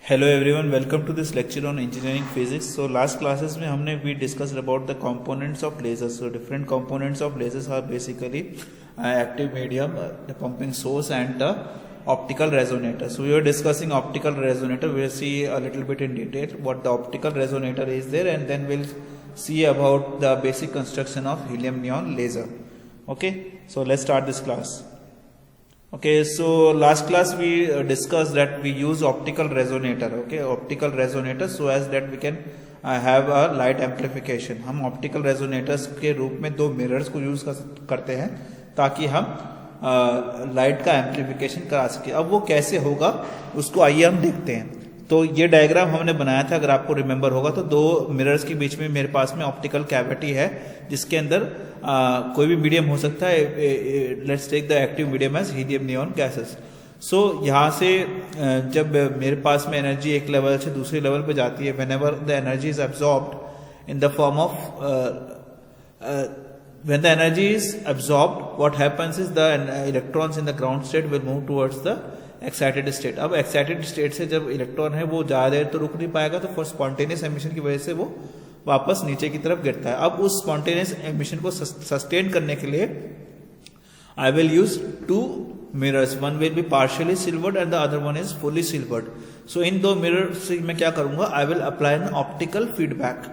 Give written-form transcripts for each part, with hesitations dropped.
Hello everyone, welcome to this lecture on engineering physics. So last classes में हमने we discussed about the components of lasers. So different components of lasers are basically active medium, the pumping source and the optical resonator. So we are discussing optical resonator. We'll see a little bit in detail what the optical resonator is there, and then we'll see about the basic construction of helium neon laser. Okay, so let's start this class. Okay, so last class we discussed that we use optical resonator. Okay, optical resonator so as that we can have a light amplification. हम optical resonators के रूप में दो mirrors को use करते हैं ताकि हम लाइट का एम्पलीफिकेशन करा सके। अब वो कैसे होगा उसको आइए हम देखते हैं। तो ये डायग्राम हमने बनाया था, अगर आपको रिमेंबर होगा तो दो मिरर्स के बीच में मेरे पास में ऑप्टिकल कैविटी है जिसके अंदर कोई भी मीडियम हो सकता है। Let's take the active medium as helium neon gases. So यहाँ से जब मेरे पास में एनर्जी एक लेवल से दूसरे लेवल पे जाती है, whenever the energy is absorbed in the form of when the energy is absorbed, what happens is the electrons in the ground state will move towards the excited state. अब excited state से जब electron है वो ज्यादा देर तो रुक नहीं पाएगा, तो फॉर स्पॉन्टेनियस एमिशन की वजह से वो वापस नीचे की तरफ गिरता है। अब उस स्पॉन्टेनियस एमिशन को सस्टेन करने के लिए I will use two mirrors. One will be partially silvered and the other one is fully silvered. So इन दो mirrors से मैं क्या करूंगा, I will apply an optical feedback.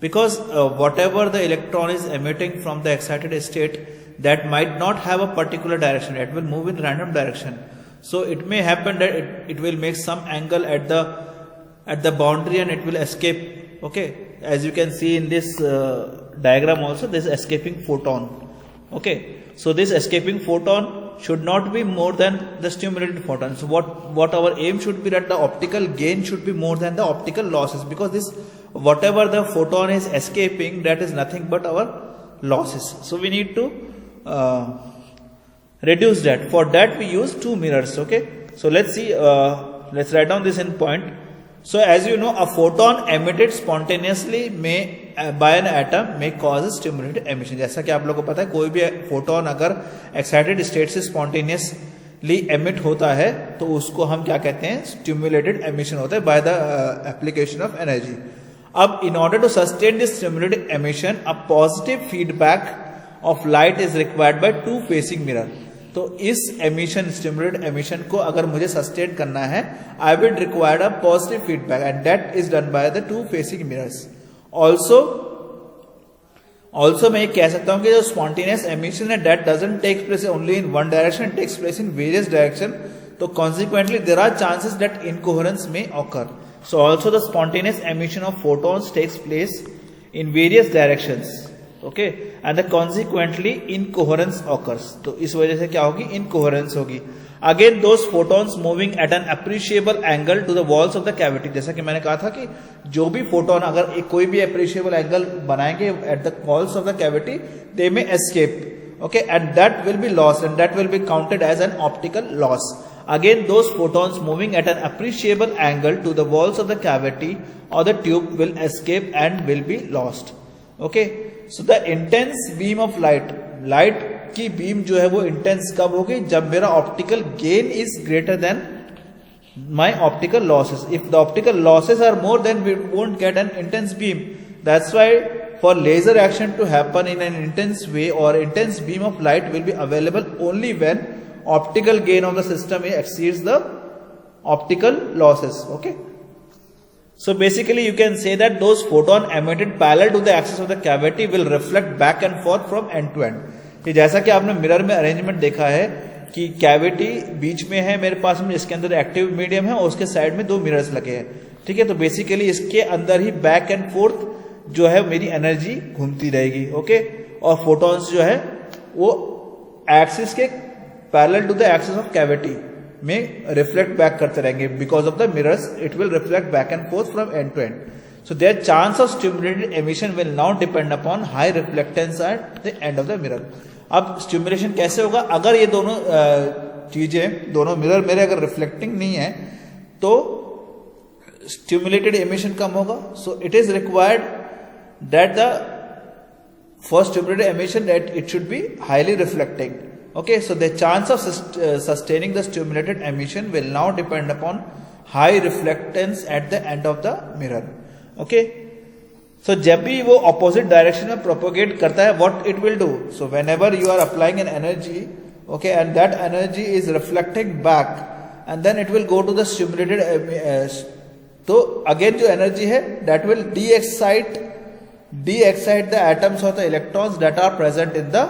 Because whatever the electron is emitting from the excited state, that might not have a particular direction. It will move in random direction. So it may happen that it will make some angle at the boundary and it will escape. Okay, as you can see in this diagram also, this escaping photon. Okay, so this escaping photon should not be more than the stimulated photon. So what our aim should be that the optical gain should be more than the optical losses, because this whatever the photon is escaping, that is nothing but our losses. So we need to reduce that. For that we use two mirrors. Okay, so let's see, let's write down this in point. So as you know, a photon emitted spontaneously by an atom may cause a stimulated emission. जैसा कि आप लोगों को पता है, कोई भी photon अगर एक्साइटेड स्टेट से स्पॉन्टेनियसली एमिट होता है तो उसको हम क्या कहते हैं, स्टिमुलेटेड एमिशन होता है by the application of energy. अब in order to sustain this stimulated emission, a positive feedback of light is required by two facing mirror. तो इस एमिशन, स्टिमुलेटेड एमिशन को अगर मुझे सस्टेन करना है, I will require a positive feedback and that is done by the two facing mirrors. Also मैं ये कह सकता हूँ कि जो spontaneous emission है, that doesn't take place only in one direction, it takes place in various direction. तो consequently there are chances that incoherence may occur. So also the spontaneous emission of photons takes place in various directions. Okay, and the consequently incoherence occurs. तो इस वजह से क्या होगी, incoherence होगी. Again those photons moving at an appreciable angle to the walls of the cavity. जैसा कि मैंने कहा था कि जो भी photon अगर कोई भी appreciable angle बनाएंगे at the walls of the cavity, they may escape. Okay, and that will be lost and that will be counted as an optical loss. Again those photons moving at an appreciable angle to the walls of the cavity or the tube will escape and will be lost. Okay, so the intense beam of light की beam जो है वो intense कब होगी, जब मेरा optical gain is greater than my optical losses. If the optical losses are more than we won't get an intense beam. That's why for laser action to happen in an intense way or intense beam of light will be available only when optical gain of the system exceeds the optical losses. Okay, so basically you can say that those photon emitted parallel to the axis of the cavity will reflect back and forth from end to end. कि जैसा कि आपने mirror में arrangement देखा है कि cavity बीच में है मेरे पास में, इसके अंदर एक्टिव मीडियम है और उसके साइड में दो मिरर्स लगे हैं. ठीक है, तो बेसिकली इसके अंदर ही बैक एंड फोर्थ जो है मेरी एनर्जी घूमती रहेगी. ओके, और फोटॉन्स जो है वो एक्सिस के parallel to the axis of cavity में रिफ्लेक्ट बैक करते रहेंगे. Because of the mirrors it will reflect back and forth from end to end. So their chance of stimulated emission will now depend upon high reflectance at the end of the mirror. अब stimulation कैसे होगा, अगर ये दोनों चीजें, दोनों mirror मेरे अगर रिफ्लेक्टिंग नहीं है तो स्टिमुलेटेड एमिशन कम होगा. So it is required that the first stimulated emission that it should be highly reflecting. Okay, so the chance of sustaining the stimulated emission will now depend upon high reflectance at the end of the mirror. Okay, so जब भी वो opposite direction में propagate करता है, what it will do, so whenever you are applying an energy, okay, and that energy is reflecting back and then it will go to the stimulated. तो again जो energy है that will de excite the atoms of the electrons that are present in the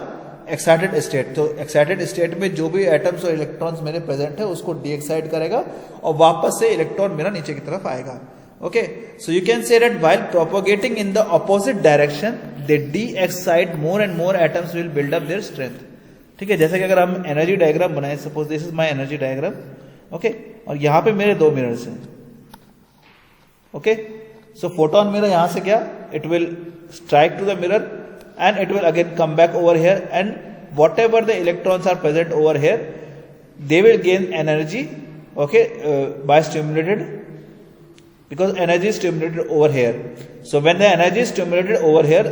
excited state. तो excited state में जो भी atoms और electrons मेरे present है उसको डी एक्साइट करेगा और वापस से इलेक्ट्रॉन मेरा नीचे की तरफ आएगा. Okay, so you can say that while propagating in the opposite direction they D excite more and more atoms will build up their strength. ठीक है, जैसे कि अगर हम एनर्जी डायग्राम बनाए, suppose this is my energy diagram. Okay, और यहां पे मेरे 2 मिरर्स हैं. ओके, सो फोटोन मिरर यहां से क्या, it will strike to the mirror and it will again come back over here, and whatever the electrons are present over here, they will gain energy, okay, by stimulated, because energy is stimulated over here. So when the energy is stimulated over here,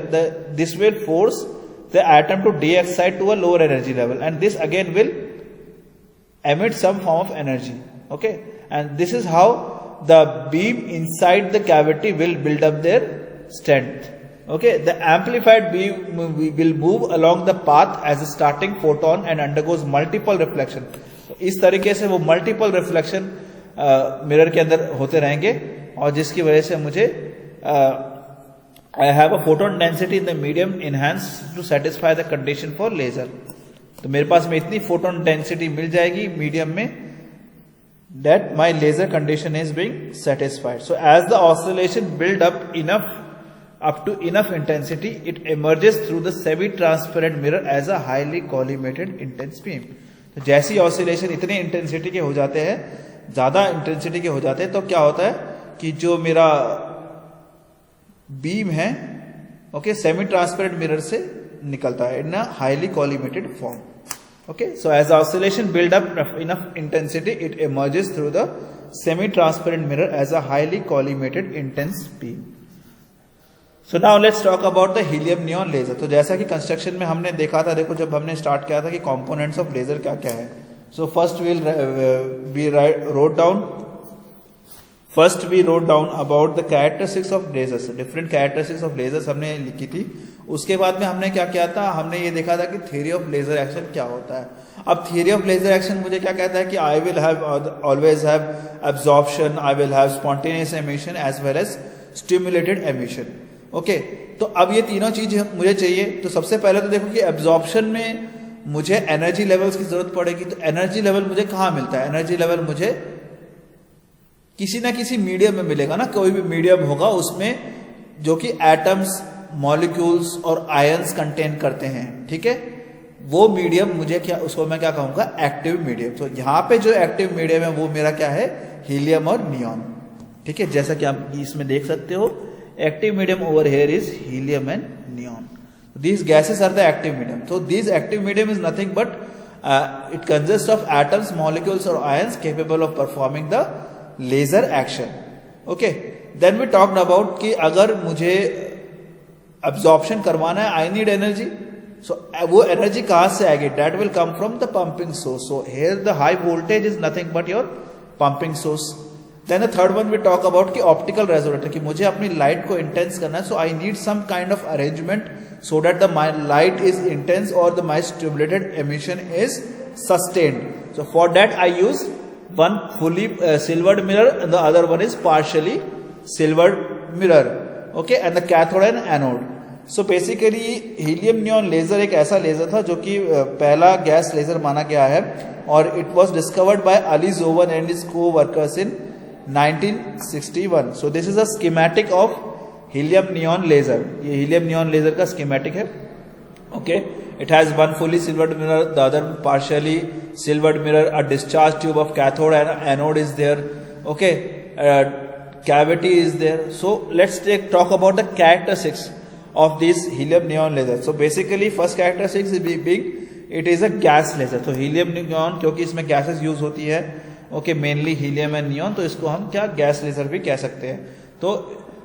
this will force the atom to de-excite to a lower energy level, and this again will emit some form of energy. Okay, and this is how the beam inside the cavity will build up their strength. Okay, the amplified beam will move along the path as a starting photon and undergoes multiple reflection. इस तरीके से वो multiple reflection mirror के अंदर होते रहेंगे और जिसकी वजह से मुझे I have a photon density in the medium enhanced to satisfy the condition for laser. तो मेरे पास में इतनी photon density मिल जाएगी मीडियम में that my laser condition is being satisfied. So as the oscillation build up to enough intensity, it emerges through the semi-transparent mirror as a highly collimated intense beam. तो जैसी oscillation इतने intensity के हो जाते हैं, ज्यादा intensity के हो जाते हैं, तो क्या होता है कि जो मेरा बीम है, ओके, सेमी ट्रांसपेरेंट मिरर से निकलता है in a highly collimated form. Okay, so as oscillation build up enough intensity, it emerges through the semi-transparent mirror as a highly collimated intense beam. So now let's talk about the helium neon laser. तो जैसा कि construction में हमने देखा था, देखो जब हमने स्टार्ट किया था कि कंपोनेंट्स ऑफ लेजर क्या क्या है. So first we wrote down about the characteristics of lasers. Different characteristics of lasers हमने लिखी थी. उसके बाद में हमने क्या किया था, हमने ये देखा था कि थ्योरी ऑफ लेजर एक्शन क्या होता है. अब थ्योरी ऑफ लेजर एक्शन मुझे क्या कहता है कि I will have always have absorption, I will have spontaneous emission as well as stimulated emission. Okay, तो अब ये तीनों चीज मुझे चाहिए. तो सबसे पहले तो देखो कि एब्जॉर्प्शन में मुझे एनर्जी लेवल्स की जरूरत पड़ेगी. तो एनर्जी लेवल मुझे कहां मिलता है, एनर्जी लेवल मुझे किसी ना किसी मीडियम में मिलेगा ना. कोई भी मीडियम होगा उसमें जो कि एटम्स, मॉलिक्यूल्स और आयंस कंटेन करते हैं. ठीक है, वो मीडियम मुझे क्या, उसको मैं क्या कहूंगा, एक्टिव मीडियम. तो यहां पे जो एक्टिव मीडियम है वो मेरा क्या है, हीलियम और नियॉन. ठीक है, जैसा कि आप इसमें देख सकते हो, active medium over here is helium and neon. These gases are the active medium. So these active medium is nothing but it consists of atoms, molecules or ions capable of performing the laser action. Okay, then we talked about कि अगर मुझे absorption करवाना है, I need energy. So वो energy कहाँ से आएगी, that will come from the pumping source. So here the high voltage is nothing but your pumping source. Then the third one we talk about कि optical resonator, कि मुझे अपनी light को intense करना है, so I need some kind of arrangement so that my light is intense or my stimulated emission is sustained. So for that I use one fully silvered mirror and the other one is partially silvered mirror. Okay, and the cathode and anode. So basically helium neon laser एक ऐसा laser था जो कि पहला gas laser माना गया है और it was discovered by Ali Zovan and his co-workers in 1961. So this is a schematic of helium neon laser. ये helium neon laser का schematic है. Okay, it has one fully silvered mirror, the other partially silvered mirror, a discharge tube of cathode and anode is there. Okay, cavity is there. So let's talk about the characteristics of this helium neon laser. So basically first characteristics is being it is a gas laser. तो helium neon क्योंकि इसमें gases use होती है, okay, mainly helium and neon, तो इसको हम क्या gas laser भी कह सकते हैं. तो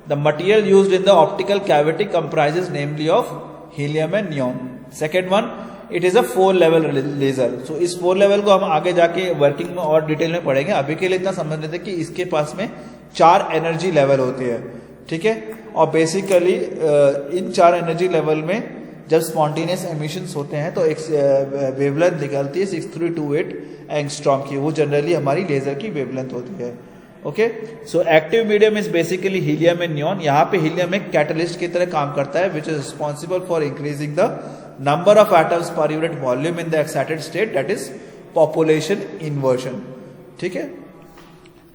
the material used in the optical cavity comprises namely of helium and neon. Second one, it is a 4 level laser. So इस 4 लेवल को हम आगे जाके वर्किंग में और डिटेल में पढ़ेंगे. अभी के लिए इतना समझ लेते हैं कि इसके पास में 4 एनर्जी लेवल होते हैं. ठीक है, और बेसिकली इन 4 एनर्जी लेवल में जब स्पॉन्टेनियस एमिशंस होते हैं तो एक वेवलेंथ निकलती है 6328 एंगस्ट्रॉम की. वो जनरली हमारी लेजर की वेवलेंथ होती है. Okay, so active medium is basically helium and neon. यहाँ पे हीलियम एक कैटलिस्ट की तरह काम करता है which is responsible for increasing the number of atoms per unit volume in the excited state, that is population inversion. ठीक है,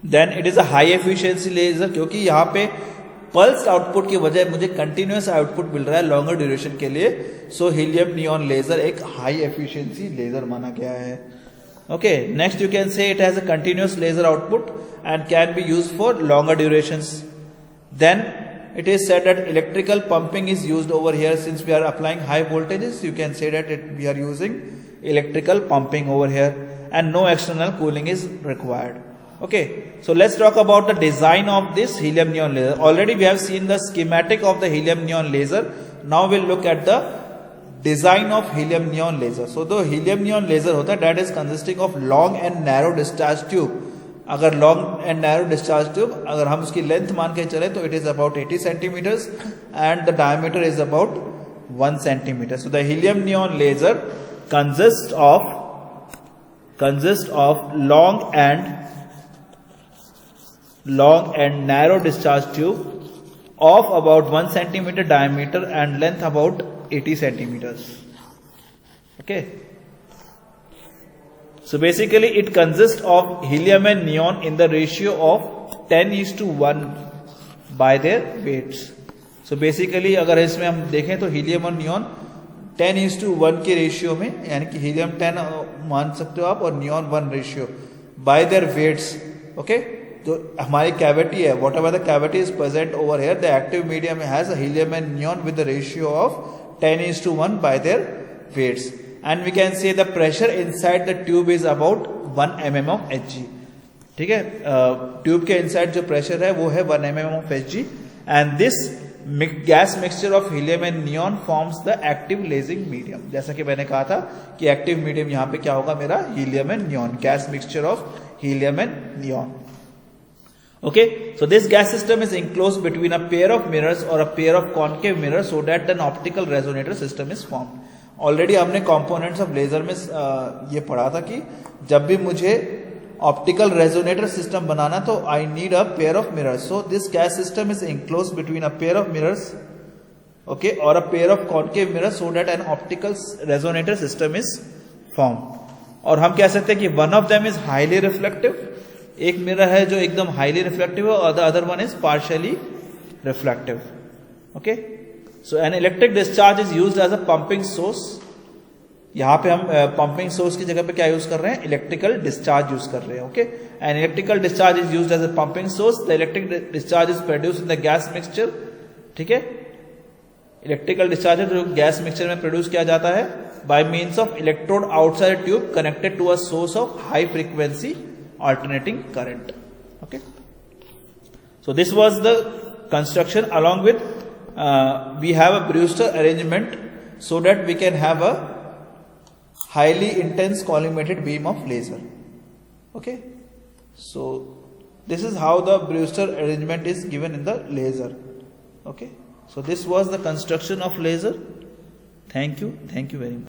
then it is a high efficiency laser, क्योंकि यहाँ पे पल्स आउटपुट की वजह मुझे कंटिन्यूअस आउटपुट मिल रहा है लॉन्गर ड्यूरेशन के लिए. सो हीलियम नियॉन लेजर एक हाई एफिशिएंसी लेजर माना गया है. Okay, next you can say it has a continuous laser output and can be used for longer durations. Then it is said that electrical pumping is used over here. Since we are applying high voltages, you can say that we are using electrical pumping over here, and no external cooling is required. Okay, so let's talk about the design of this helium neon laser. Already we have seen the schematic of the helium neon laser. Now we'll look at the design of helium neon laser. So the helium neon laser होता है that is consisting of long and narrow discharge tube. अगर long and narrow discharge tube, अगर हम उसकी length मान के चले तो it is about 80 centimetres and the diameter is about 1 centimetre. So the helium neon laser consist of long and narrow discharge tube of about 1 centimetre diameter and length about 80 centimetres. Okay, so basically it consists of helium and neon in the ratio of 10:1 by their weights. So basically अगर इसमें हम देखें तो helium और neon 10:1 के ratio में, यानी कि हीलियम 10 मान सकते हो आप और neon 1 ratio by their weights. Okay, तो हमारी कैविटी है, whatever the cavity is present over here, the active medium has a helium and neon with the ratio of 10:1 by their weights. And we can say the pressure inside the tube is about 1 mm of Hg. ठीक है, tube के inside जो pressure है वो है 1 mm of Hg, and this gas mixture of helium and neon forms the active lazing medium. जैसा कि मैंने कहा था कि एक्टिव मीडियम यहाँ पे क्या होगा मेरा, helium and neon, gas mixture of helium and neon. Okay, so this gas system is enclosed between a pair of mirrors or a pair of concave mirrors so that an optical resonator system is formed. Already हमने components of laser में ये पढ़ा था कि जब भी मुझे optical resonator system बनाना तो I need a pair of mirrors. So this gas system is enclose between a pair of mirrors, okay, और a pair of concave mirrors so that an optical resonator system is form. और हम कह सकते हैं कि one of them is highly reflective. एक mirror है जो एकदम हाईली रिफ्लेक्टिव है और the other one is partially reflective. Okay, so an electric discharge is used as a pumping source. यहां पे हम पंपिंग सोर्स की जगह पे क्या यूज कर रहे हैं, इलेक्ट्रिकल डिस्चार्ज यूज कर रहे हैं. Okay, an electrical discharge is used as a pumping source. The electric discharge is produce in the gas mixture. ठीक है, इलेक्ट्रिकल डिस्चार्ज जो गैस मिक्सचर में प्रोड्यूस किया जाता है by means of electrode outside tube connected to a source of high frequency alternating current. Okay, so this was the construction. Along with we have a Brewster arrangement so that we can have a highly intense collimated beam of laser. Okay, so this is how the Brewster arrangement is given in the laser. Okay, so this was the construction of laser. Thank you very much.